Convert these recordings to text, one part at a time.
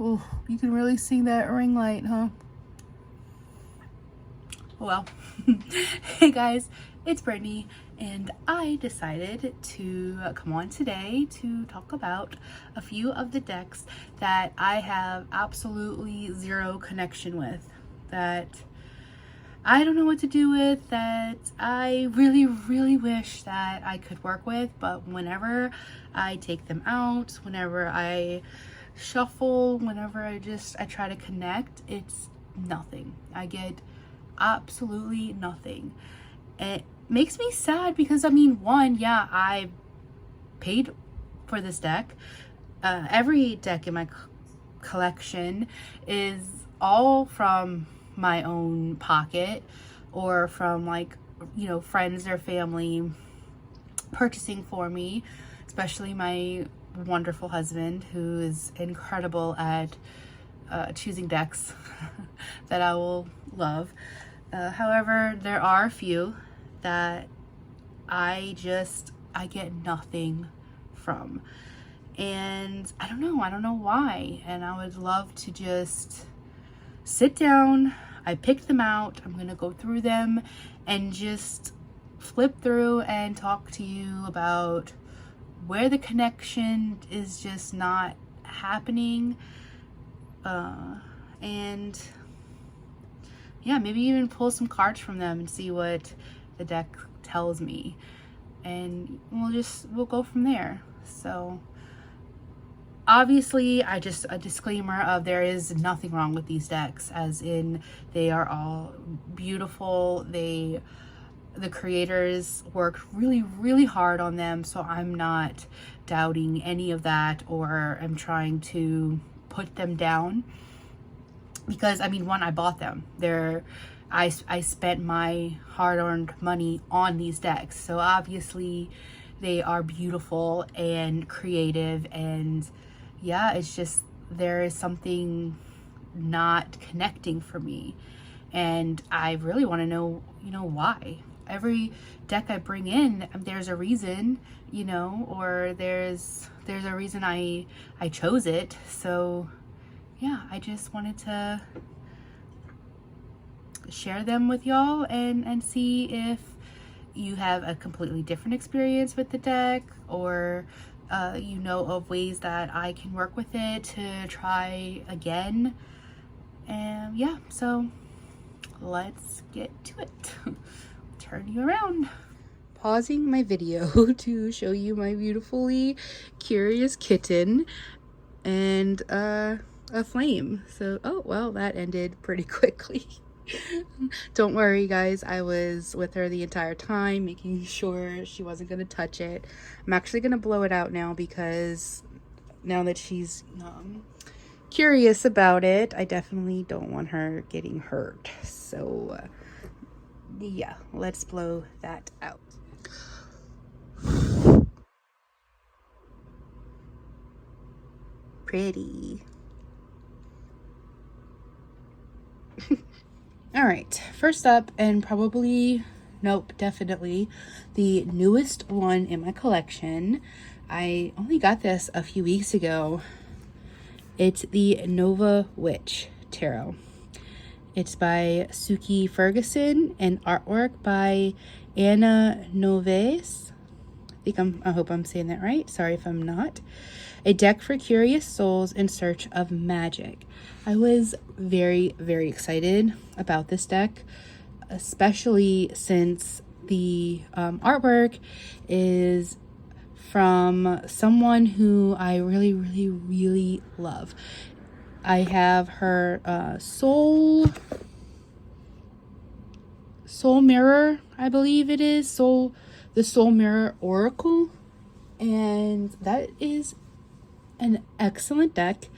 Oh, you can really see that ring light, huh? Well, hey guys, it's Brittany, and I decided to come on today to talk about a few of the decks that I have absolutely zero connection with, that I don't know what to do with, that I really, really wish that I could work with, but whenever I take them out, whenever I shuffle, whenever I try to connect, it's nothing. I get absolutely nothing. It makes me sad because, I mean, one, yeah, I paid for this deck. Every deck in my collection is all from my own pocket or from, like, you know, friends or family purchasing for me, especially my wonderful husband, who is incredible at choosing decks that I will love. However, there are a few that I get nothing from. And I don't know why. And I would love to just sit down. I picked them out. I'm gonna go through them and just flip through and talk to you about where the connection is just not happening. And yeah, maybe even pull some cards from them and see what the deck tells me. And we'll go from there. So obviously, a disclaimer of there is nothing wrong with these decks, as in they are all beautiful. The creators worked really, really hard on them, so I'm not doubting any of that or I'm trying to put them down. Because, I mean, one, I bought them. I spent my hard-earned money on these decks, so obviously they are beautiful and creative, and yeah, it's just there is something not connecting for me, and I really want to know, you know, why. Every deck I bring in, there's a reason, you know, or there's a reason I chose it. So yeah, I just wanted to share them with y'all and see if you have a completely different experience with the deck, or you know of ways that I can work with it to try again. And yeah, so let's get to it. Turn you around. Pausing my video to show you my beautifully curious kitten and a flame. So, oh, well, that ended pretty quickly. Don't worry, guys. I was with her the entire time, making sure she wasn't going to touch it. I'm actually going to blow it out now because now that she's curious about it, I definitely don't want her getting hurt. So, yeah, let's blow that out. Pretty. All right, first up, and probably, nope, definitely the newest one in my collection. I only got this a few weeks ago. It's the Nova Witch Tarot. It's by Suki Ferguson and artwork by Anna Noves. I hope I'm saying that right. Sorry if I'm not. A deck for curious souls in search of magic. I was very, very excited about this deck, especially since the artwork is from someone who I really, really, really love. I have her Soul Mirror, I believe it is. The Soul Mirror Oracle. And that is an excellent deck.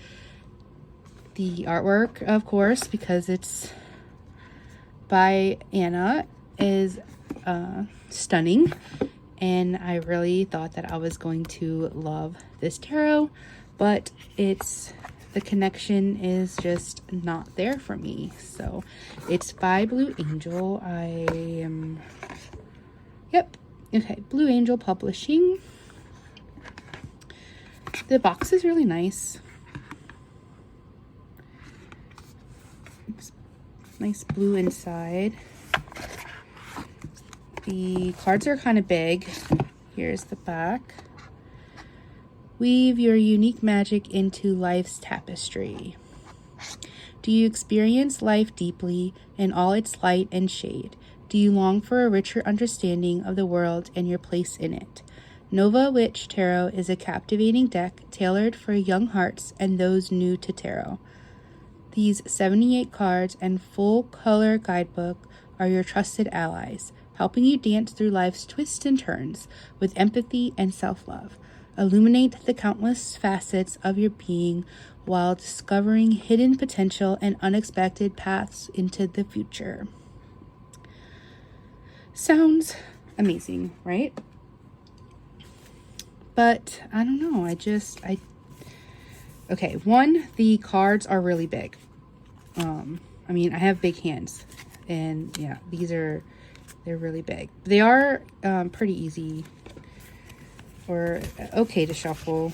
The artwork, of course, because it's by Anna, is stunning. And I really thought that I was going to love this tarot, but the connection is just not there for me. So it's by Blue Angel. Blue Angel Publishing. The box is really nice. Nice blue inside. The cards are kind of big. Here's the back. Weave your unique magic into life's tapestry. Do you experience life deeply in all its light and shade? Do you long for a richer understanding of the world and your place in it? Nova Witch Tarot is a captivating deck tailored for young hearts and those new to tarot. These 78 cards and full color guidebook are your trusted allies, helping you dance through life's twists and turns with empathy and self-love. Illuminate the countless facets of your being while discovering hidden potential and unexpected paths into the future. Sounds amazing, right? But I don't know. Okay, one, the cards are really big. I mean, I have big hands, and yeah, they're really big. They are pretty easy or okay to shuffle.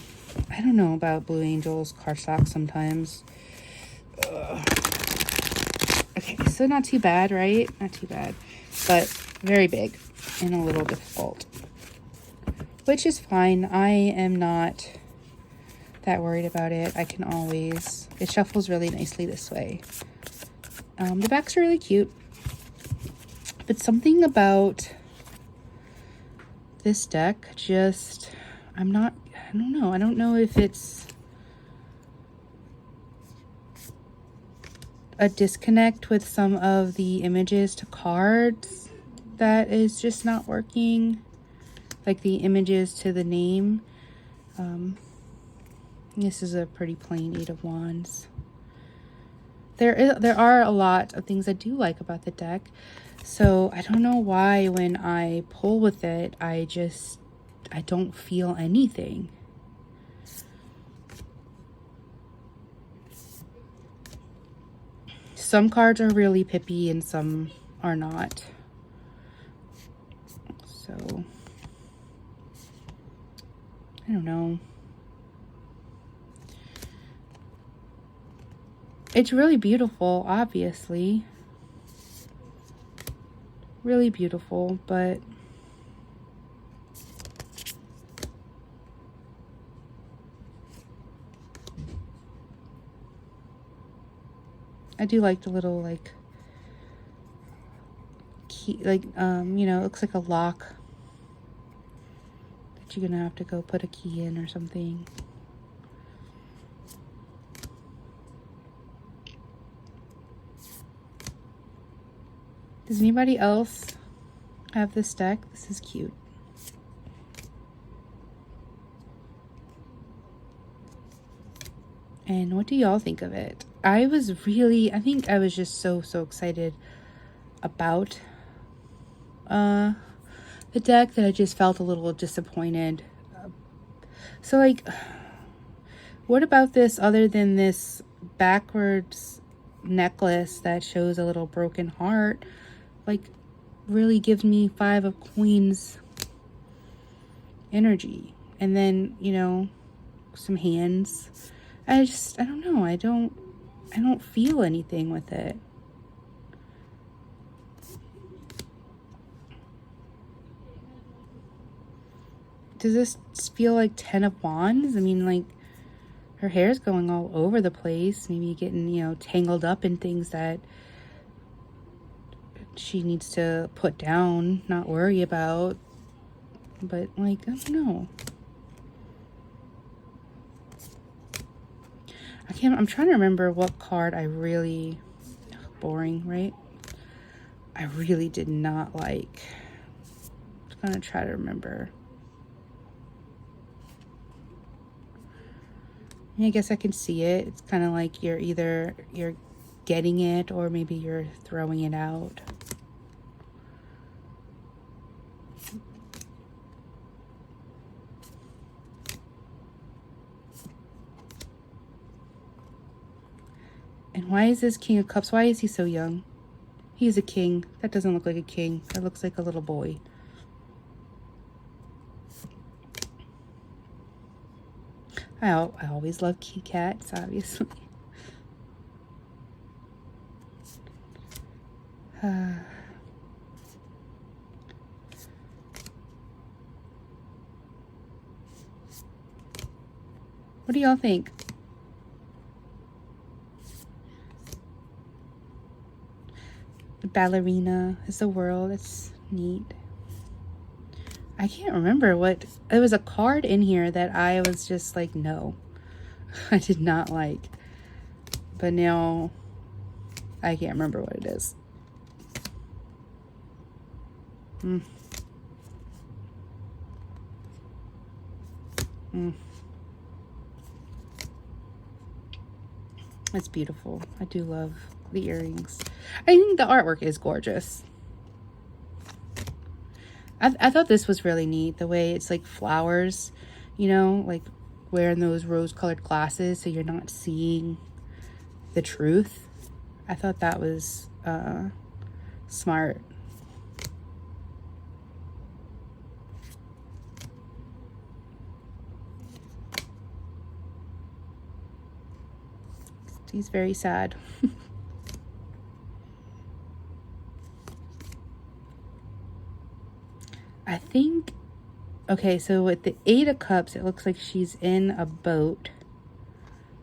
I don't know about Blue Angels cardstock sometimes. Okay, so not too bad, right? Not too bad, but very big and a little difficult, which is fine. I am not that worried about it. It shuffles really nicely this way. The backs are really cute, but something about this deck I don't know. I don't know if it's a disconnect with some of the images to cards that is just not working, like the images to the name. This is a pretty plain Eight of Wands. There are a lot of things I do like about the deck, so I don't know why when I pull with it, I don't feel anything. Some cards are really pippy and some are not. So, I don't know. It's really beautiful, obviously. Really beautiful, but I do like the little like key, like you know, it looks like a lock that you're gonna have to go put a key in or something. Does anybody else have this deck? This is cute. And what do y'all think of it? I think I was just so excited about the deck that I just felt a little disappointed. So like, what about this other than this backwards necklace that shows a little broken heart, like really gives me Five of Queens energy, and then, you know, some hands. I don't know. I don't feel anything with it. Does this feel like Ten of Wands? I mean, like, her hair's going all over the place, maybe getting, you know, tangled up in things that she needs to put down, not worry about. But, like, I don't know. I'm trying to remember what card I really, boring, right? I really did not like. I'm gonna try to remember. I guess I can see it. It's kind of like you're getting it or maybe you're throwing it out. And why is this King of Cups? Why is he so young? He's a king. That doesn't look like a king. That looks like a little boy. I always love cute cats, obviously. What do y'all think? The ballerina is the world. It's neat. I can't remember what... There was a card in here that I was just like, no. I did not like. But now I can't remember what it is. It's beautiful. I do love the earrings. I think the artwork is gorgeous. I thought this was really neat, the way it's like flowers, you know, like wearing those rose-colored glasses so you're not seeing the truth. I thought that was smart. He's very sad. I think, okay, so with the Eight of Cups, it looks like she's in a boat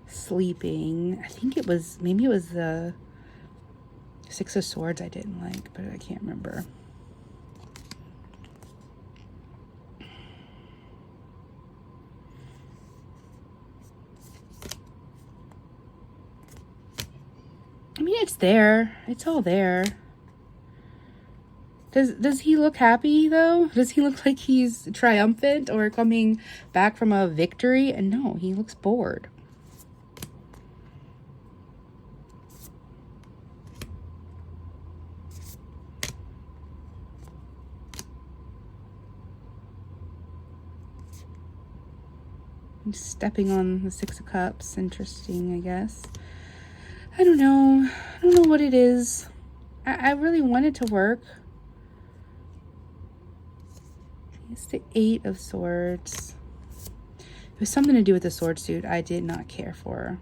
sleeping. I think it was, maybe it was the Six of Swords I didn't like, but I can't remember. I mean, it's there. It's all there. Does he look happy, though? Does he look like he's triumphant or coming back from a victory? And no, he looks bored. I'm stepping on the Six of Cups. Interesting, I guess. I don't know. I don't know what it is. I really want it to work. It's the Eight of Swords. It was something to do with the sword suit I did not care for.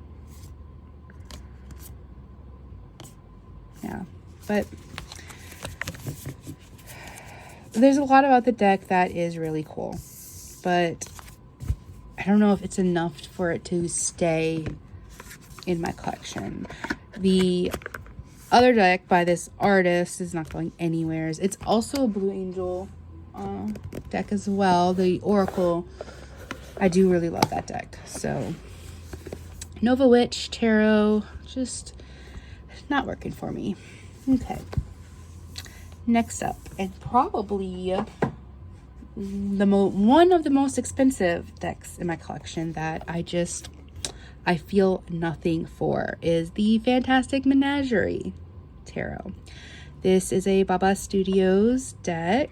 Yeah, but there's a lot about the deck that is really cool. But I don't know if it's enough for it to stay in my collection. The other deck by this artist is not going anywhere. It's also a Blue Angel deck as well. The Oracle, I do really love that deck. So Nova Witch Tarot, just not working for me. Okay, next up, and probably one of the most expensive decks in my collection that I feel nothing for is the Fantastic Menagerie Tarot. This is a Baba Studios deck.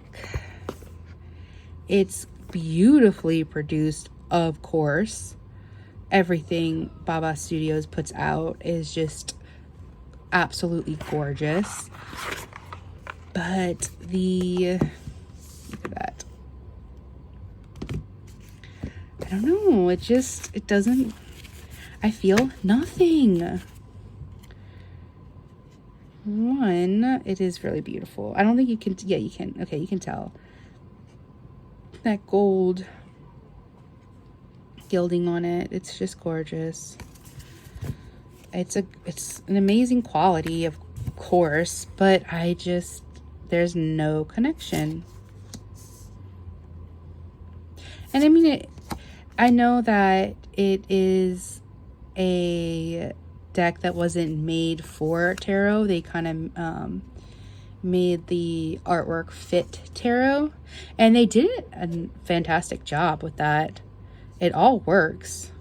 It's beautifully produced, of course. Everything Baba Studios puts out is just absolutely gorgeous. But look at that. I don't know, it doesn't, I feel nothing. One, it is really beautiful. I don't think you can, yeah, you can, okay, you can tell. That gold gilding on it, it's just gorgeous. It's an amazing quality, of course, but there's no connection. And I mean, I know that it is a deck that wasn't made for tarot. They kind of made the artwork fit tarot, and they did a fantastic job with that. It all works.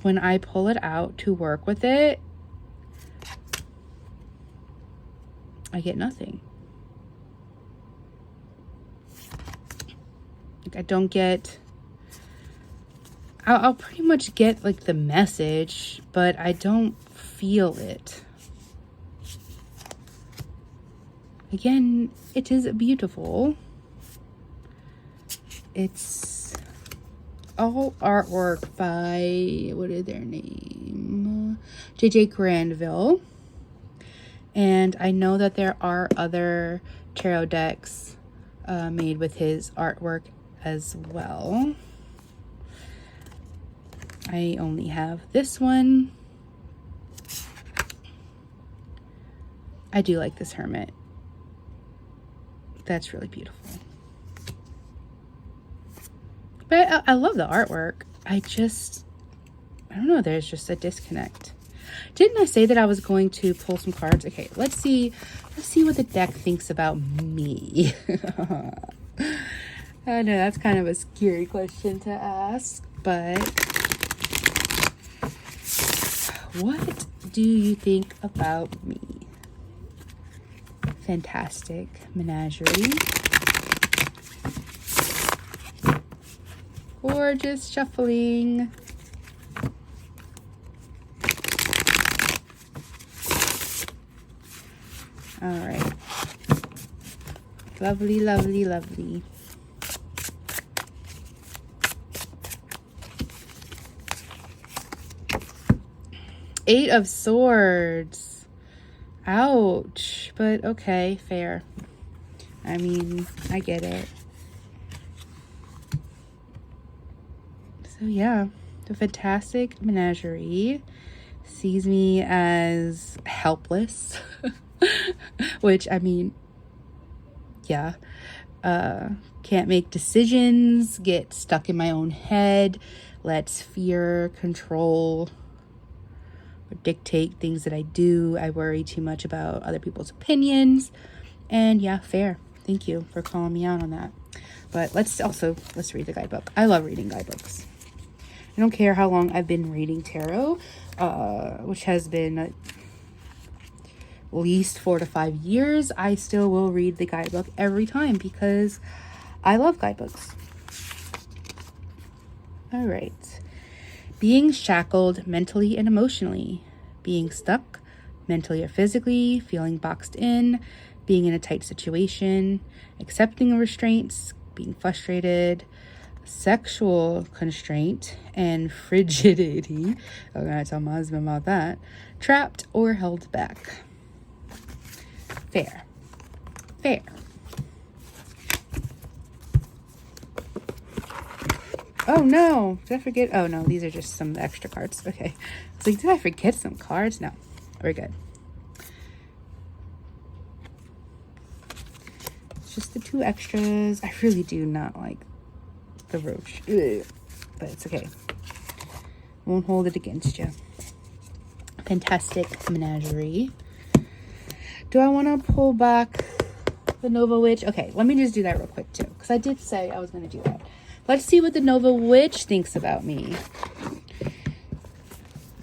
When I pull it out to work with it, I get nothing. Like, I don't get, I'll pretty much get like the message, but I don't feel it. Again, it is beautiful. It's all artwork by, what is their name? JJ Granville. And I know that there are other tarot decks made with his artwork as well. I only have this one. I do like this hermit. That's really beautiful. But I love the artwork. I don't know, there's just a disconnect. Didn't I say that I was going to pull some cards? Okay, let's see what the deck thinks about me. I know that's kind of a scary question to ask, but what do you think about me? Fantastic menagerie. Or just shuffling. All right. Lovely, lovely, lovely. Eight of Swords. Ouch. But okay, fair. I mean, I get it. So yeah, the Fantastic Menagerie sees me as helpless. Which, I mean, yeah. Can't make decisions, get stuck in my own head, lets fear control or dictate things that I do. I worry too much about other people's opinions. And yeah, fair. Thank you for calling me out on that. But let's read the guidebook. I love reading guidebooks. I don't care how long I've been reading tarot, which has been at least 4 to 5 years. I still will read the guidebook every time because I love guidebooks. All right. Being shackled mentally and emotionally. Being stuck mentally or physically. Feeling boxed in. Being in a tight situation. Accepting restraints. Being frustrated. Sexual constraint and frigidity. I'm gonna tell my husband about that. Trapped or held back. Fair. Fair. Oh no, did I forget? Oh no, these are just some extra cards. Okay. I was like, did I forget some cards? No, we're good. It's just the 2 extras. I really do not like the roach. Ugh. But it's okay. Won't hold it against you. Fantastic Menagerie. Do I want to pull back the Nova Witch? Okay, let me just do that real quick too, because I did say I was going to do that. Let's see what the Nova Witch thinks about me.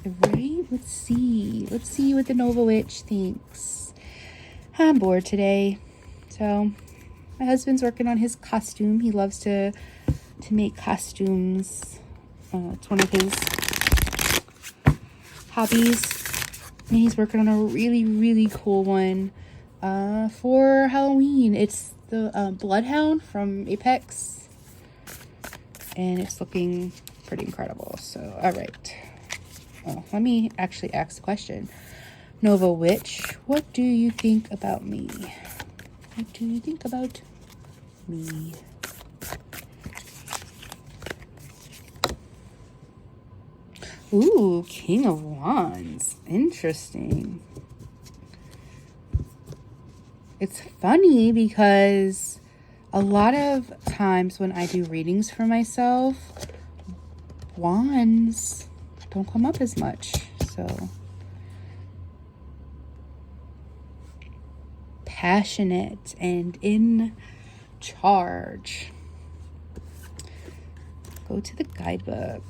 Right? Let's see. Let's see what the Nova Witch thinks. I'm bored today. So, my husband's working on his costume. He loves to make costumes. It's one of his hobbies. And he's working on a really, really cool one for Halloween. It's the Bloodhound from Apex. And it's looking pretty incredible. So, all right. Oh, let me actually ask the question. Nova Witch, what do you think about me? What do you think about me? Ooh, King of Wands. Interesting. It's funny because a lot of times when I do readings for myself, wands don't come up as much. So, passionate and in charge. Go to the guidebook.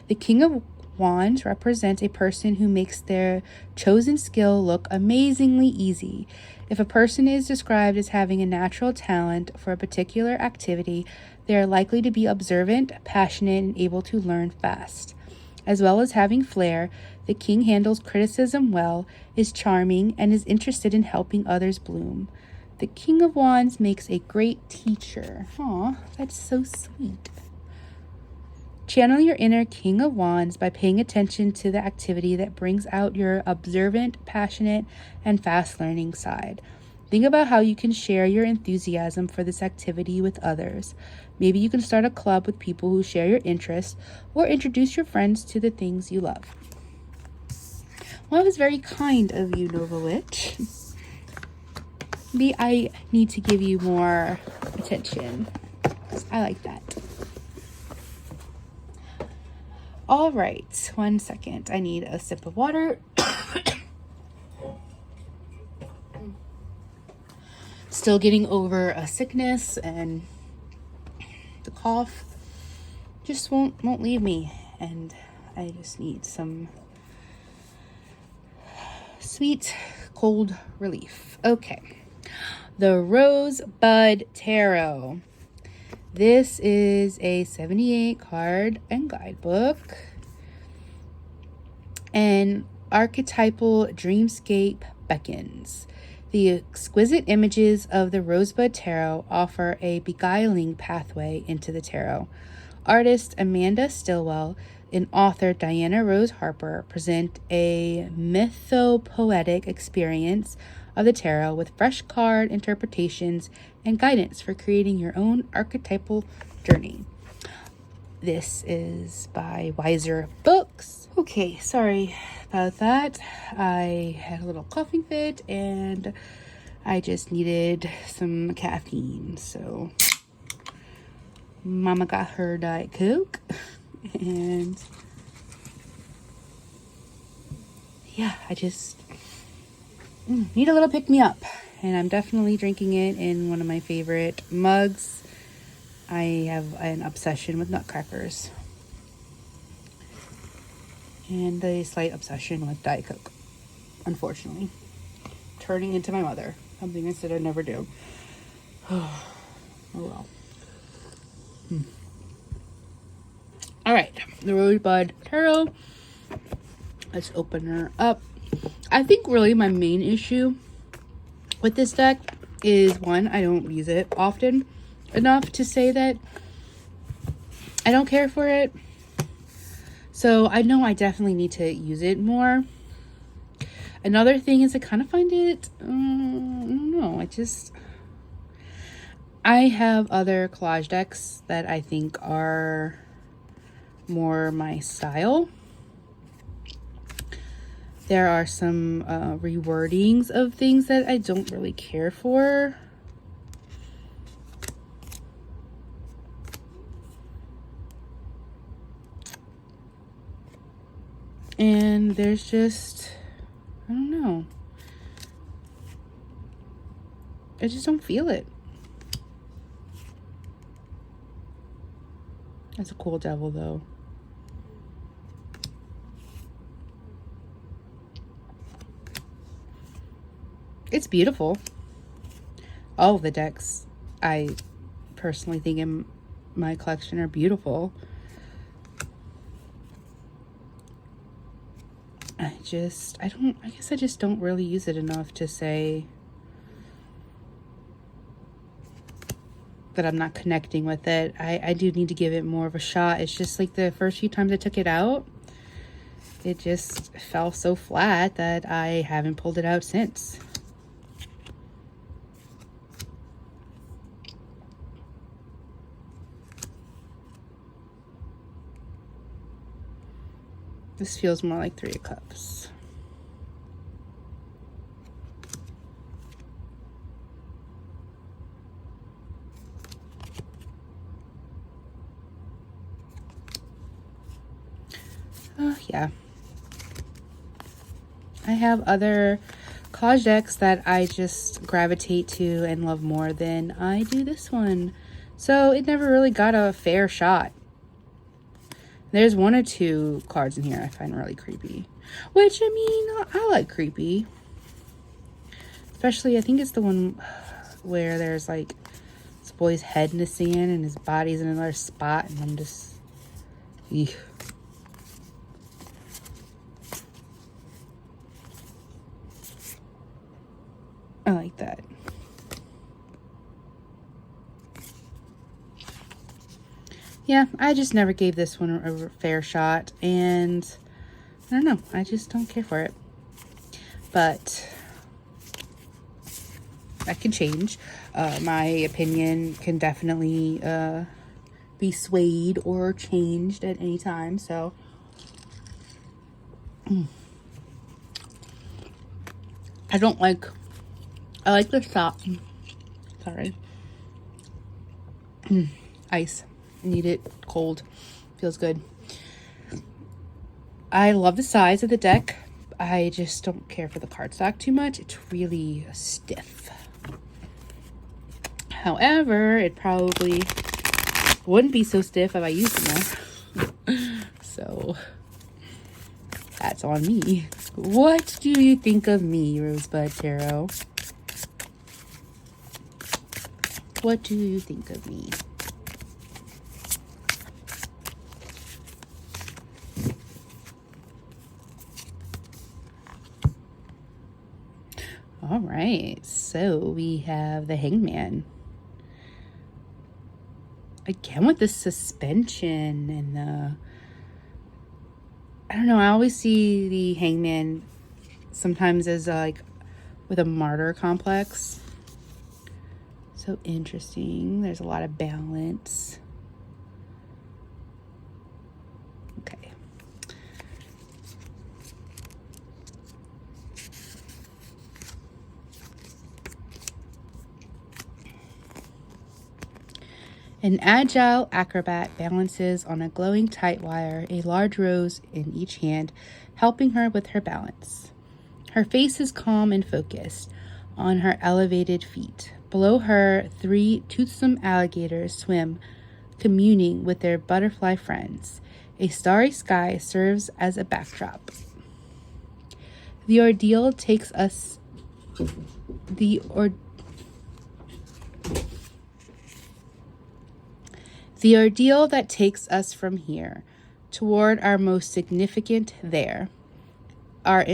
The King of Wands represents a person who makes their chosen skill look amazingly easy. If a person is described as having a natural talent for a particular activity, they are likely to be observant, passionate, and able to learn fast. As well as having flair, the king handles criticism well, is charming, and is interested in helping others bloom. The King of Wands makes a great teacher. Aw, that's so sweet. Channel your inner King of Wands by paying attention to the activity that brings out your observant, passionate, and fast learning side. Think about how you can share your enthusiasm for this activity with others. Maybe you can start a club with people who share your interests, or introduce your friends to the things you love. Well, that was very kind of you, Nova Witch. Maybe I need to give you more attention. I like that. All right, 1 second. I need a sip of water. Still getting over a sickness, and the cough just won't leave me, and I just need some sweet cold relief. Okay, the Rosebud Tarot. This is a 78 card and guidebook. An archetypal dreamscape beckons. The exquisite images of the Rosebud Tarot offer a beguiling pathway into the tarot. Artist Amanda Stillwell and author Diana Rose Harper present a mythopoetic experience of the tarot with fresh card interpretations and guidance for creating your own archetypal journey. This is by Wiser Books. Okay, sorry about that. I had a little coughing fit and I just needed some caffeine. So Mama got her Diet Coke and yeah, I just need a little pick me up, and I'm definitely drinking it in one of my favorite mugs. I have an obsession with nutcrackers and a slight obsession with Diet Coke, unfortunately. Turning into my mother, something I said I'd never do. Oh well. All right, the Rosebud Tarot. Let's open her up. I think really my main issue with this deck is, one, I don't use it often enough to say that I don't care for it. So I know I definitely need to use it more. Another thing is I kind of find it, I don't know, I have other collage decks that I think are more my style. There are some rewordings of things that I don't really care for. And there's just, I don't know. I just don't feel it. That's a cool devil though. It's beautiful. All of the decks I personally think in my collection are beautiful. I guess I just don't really use it enough to say that I'm not connecting with it. I do need to give it more of a shot. It's just like the first few times I took it out, it just fell so flat that I haven't pulled it out since. This feels more like 3 of Cups. Yeah. I have other collage decks that I just gravitate to and love more than I do this one. So it never really got a fair shot. There's 1 or 2 cards in here I find really creepy. Which, I mean, I like creepy. Especially, I think it's the one where there's like this boy's head in the sand and his body's in another spot. And I'm just... eek. I like that. yeah, I just never gave this one a fair shot, and I don't know, I just don't care for it. But that can change. My opinion can definitely be swayed or changed at any time, so I like the stop. Sorry. Ice. Need it cold. Feels good. I love the size of the deck. I just don't care for the cardstock too much. It's really stiff. However, it probably wouldn't be so stiff if I used it more. So that's on me. What do you think of me, Rosebud Tarot? What do you think of me? All right, so we have the Hangman. Again with the suspension and the... I don't know, I always see the Hangman sometimes as like with a martyr complex. So interesting. There's a lot of balance. Okay. An agile acrobat balances on a glowing tight wire, a large rose in each hand, helping her with her balance. Her face is calm and focused on her elevated feet. Below her, 3 toothsome alligators swim, communing with their butterfly friends. A starry sky serves as a backdrop. The ordeal takes us... The ordeal that takes us from here toward our most significant there, our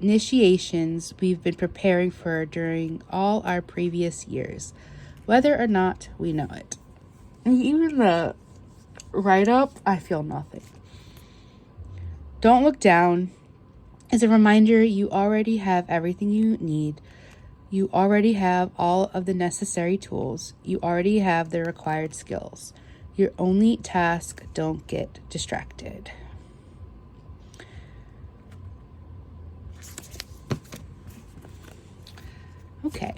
initiations we've been preparing for during all our previous years, whether or not we know it. And even the write-up, I feel nothing. Don't look down is a reminder you already have everything you need. You already have all of the necessary tools. You already have the required skills. Your only task, don't get distracted. Okay.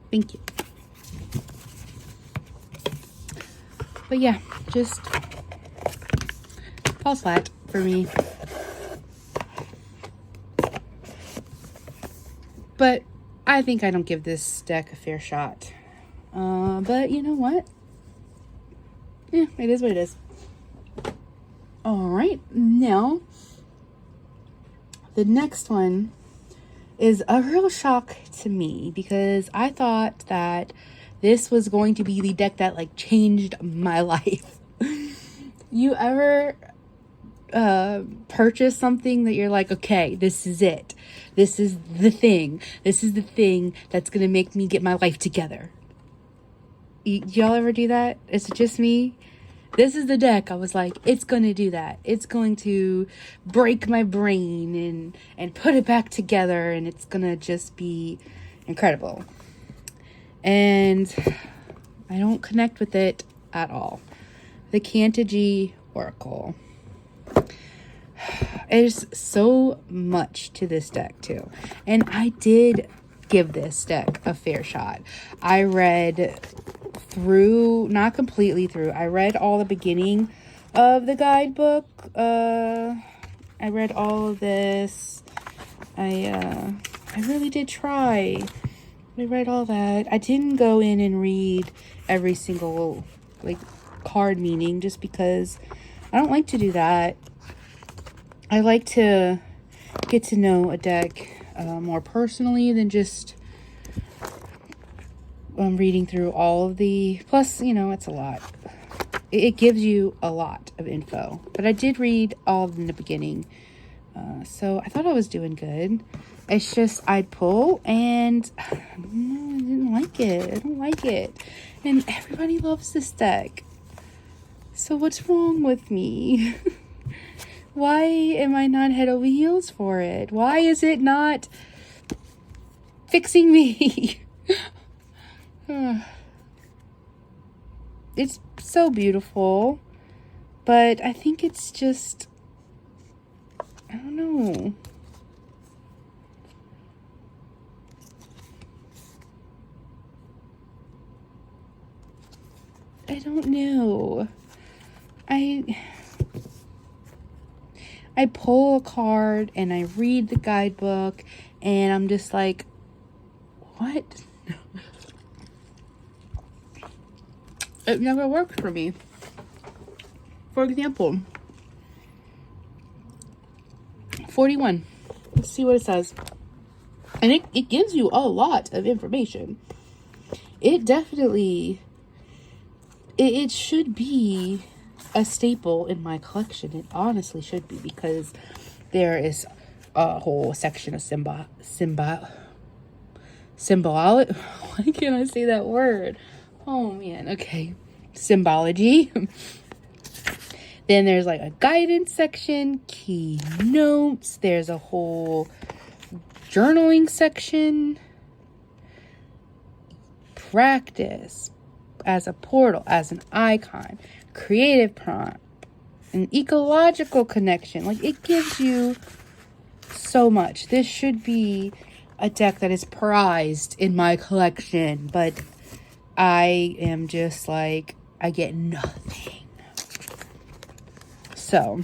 Thank you. But yeah, just falls flat for me. But I think I don't give this deck a fair shot. But you know what? Yeah, it is what it is. All right, now the next one is a real shock to me because I thought that this was going to be the deck that like changed my life. You ever purchase something that you're like, okay, this is it. This is the thing. This is the thing that's going to make me get my life together. Y'all ever do that? Is it just me? This is the deck. I was like, it's going to do that. It's going to break my brain and put it back together, and it's going to just be incredible. And I don't connect with it at all. The Kantaji Oracle. There's so much to this deck too. And I did give this deck a fair shot. I read through, not completely through, I read all the beginning of the guidebook. I read all of this. I really did try. I read all that. I didn't go in and read every single like card meaning just because I don't like to do that. I like to get to know a deck more personally than just reading through all of the... Plus, you know, it's a lot. It gives you a lot of info. But I did read all of them in the beginning. So I thought I was doing good. It's just I'd pull and I didn't like it. I don't like it. And everybody loves this deck. So what's wrong with me? Why am I not head over heels for it? Why is it not fixing me? It's so beautiful, but I think it's just, I don't know. I don't know. I pull a card and I read the guidebook and I'm just like, what? It never works for me. For example, 41. Let's see what it says. And it gives you a lot of information. It definitely, it should be a staple in my collection. It honestly should be, because there is a whole section of symbology. Why can't I say that word? Oh man, okay. Symbology. Then there's like a guidance section, key notes. There's a whole journaling section. Practice as a portal, as an icon, creative prompt, an ecological connection. Like, it gives you so much. This should be a deck that is prized in my collection, but I am just like, I get nothing. So,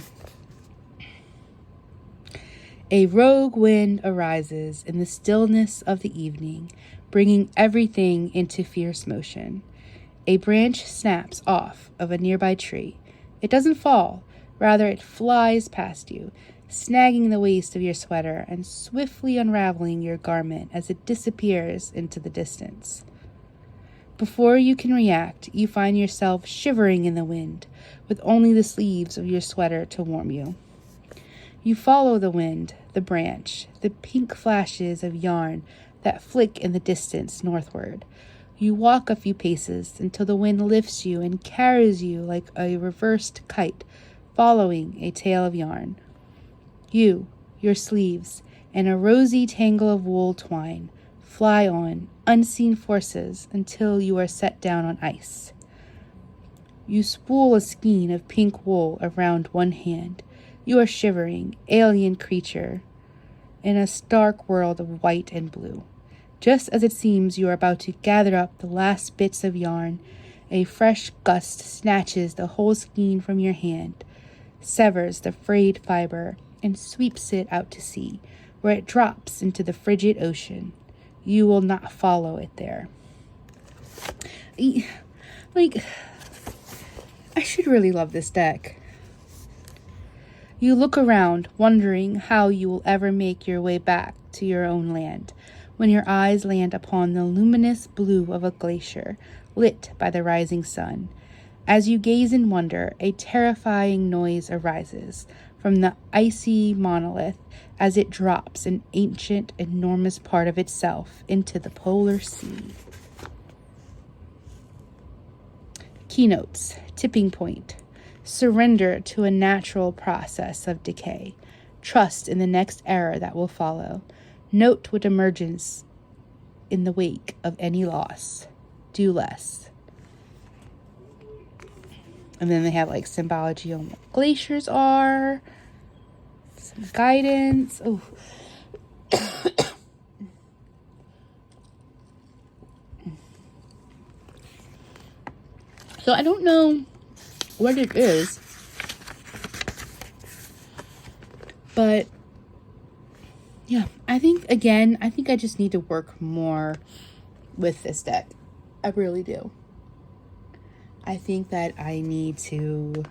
a rogue wind arises in the stillness of the evening, bringing everything into fierce motion. A branch snaps off of a nearby tree. It doesn't fall, rather it flies past you, snagging the waist of your sweater and swiftly unraveling your garment as it disappears into the distance. Before you can react, you find yourself shivering in the wind, with only the sleeves of your sweater to warm you. You follow the wind, the branch, the pink flashes of yarn that flick in the distance northward. You walk a few paces until the wind lifts you and carries you like a reversed kite, following a tail of yarn. You, your sleeves, and a rosy tangle of wool twine fly on unseen forces until you are set down on ice. You spool a skein of pink wool around one hand. You are shivering, alien creature, in a stark world of white and blue. Just as it seems you are about to gather up the last bits of yarn, a fresh gust snatches the whole skein from your hand, severs the frayed fiber, and sweeps it out to sea, where it drops into the frigid ocean. You will not follow it there. Like, I should really love this deck. You look around, wondering how you will ever make your way back to your own land, when your eyes land upon the luminous blue of a glacier, lit by the rising sun. As you gaze in wonder, a terrifying noise arises from the icy monolith as it drops an ancient, enormous part of itself into the polar sea. Keynotes, tipping point. Surrender to a natural process of decay. Trust in the next era that will follow. Note what emerges in the wake of any loss. Do less. And then they have like symbology on what glaciers are. Some guidance. Oh. So I don't know what it is, but yeah, I think I just need to work more with this deck. I really do. I think that I need to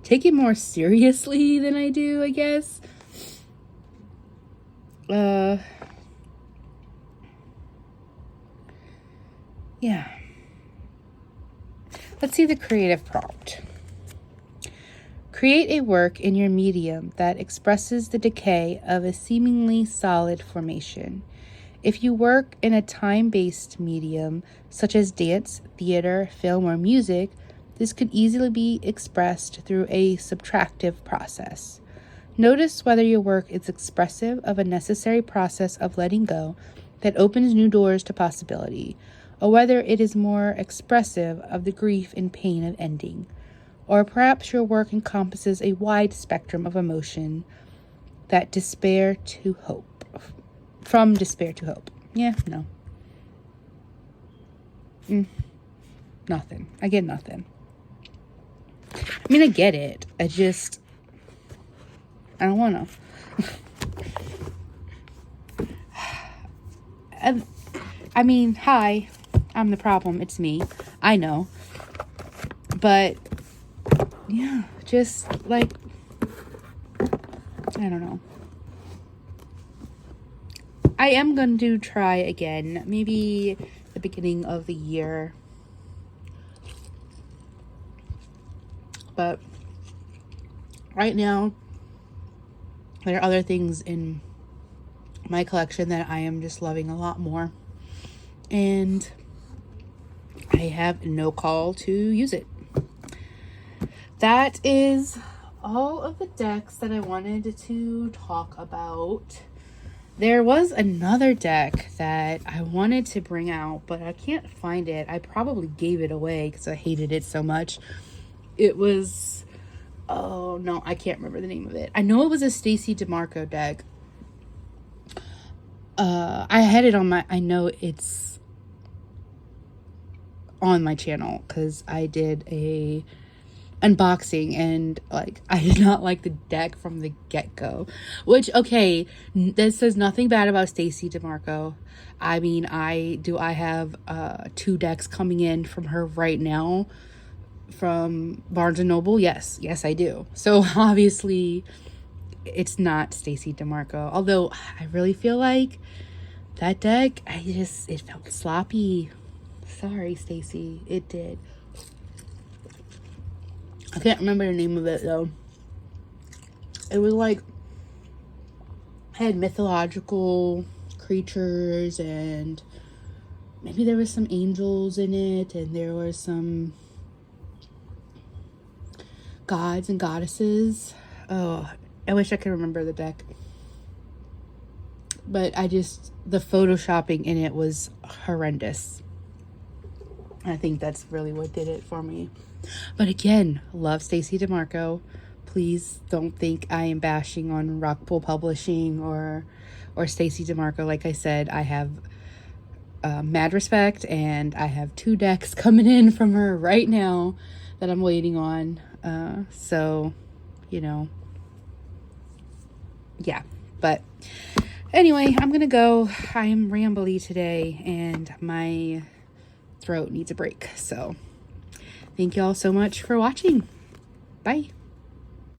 take it more seriously than I do, I guess. Yeah. Let's see the creative prompt. Create a work in your medium that expresses the decay of a seemingly solid formation. If you work in a time-based medium, such as dance, theater, film, or music, This could easily be expressed through a subtractive process. Notice whether your work is expressive of a necessary process of letting go that opens new doors to possibility, or whether it is more expressive of the grief and pain of ending. Or perhaps your work encompasses a wide spectrum of emotion that despair to hope. From despair to hope. Yeah, no. Nothing. I get nothing. I mean, I get it. I don't want to. I mean, hi. I'm the problem. It's me. I know. But, yeah, just like, I don't know. I am going to try again. Maybe the beginning of the year. But right now, there are other things in my collection that I am just loving a lot more. And I have no call to use it. That is all of the decks that I wanted to talk about. There was another deck that I wanted to bring out, but I can't find it. I probably gave it away because I hated it so much. It was, oh no, I can't remember the name of it. I know it was a Stacey DeMarco deck. I had it on my, I know it's on my channel because I did a unboxing and like I did not like the deck from the get-go, which, okay, this says nothing bad about Stacey DeMarco. I mean, I have 2 decks coming in from her right now from Barnes & Noble. Yes, I do. So obviously it's not Stacey DeMarco, although I really feel like that deck, it felt sloppy. Sorry, Stacey, it did. I can't remember the name of it though. It was like, had mythological creatures, and maybe there was some angels in it, and there were some gods and goddesses. Oh, I wish I could remember the deck. But the photoshopping in it was horrendous. I think that's really what did it for me. But again, love Stacey DeMarco. Please don't think I am bashing on Rockpool Publishing or Stacey DeMarco. Like I said, I have mad respect, and I have 2 decks coming in from her right now that I'm waiting on. So, you know, yeah. But anyway, I'm gonna go. I am rambly today, and my throat needs a break. So thank you all so much for watching. Bye.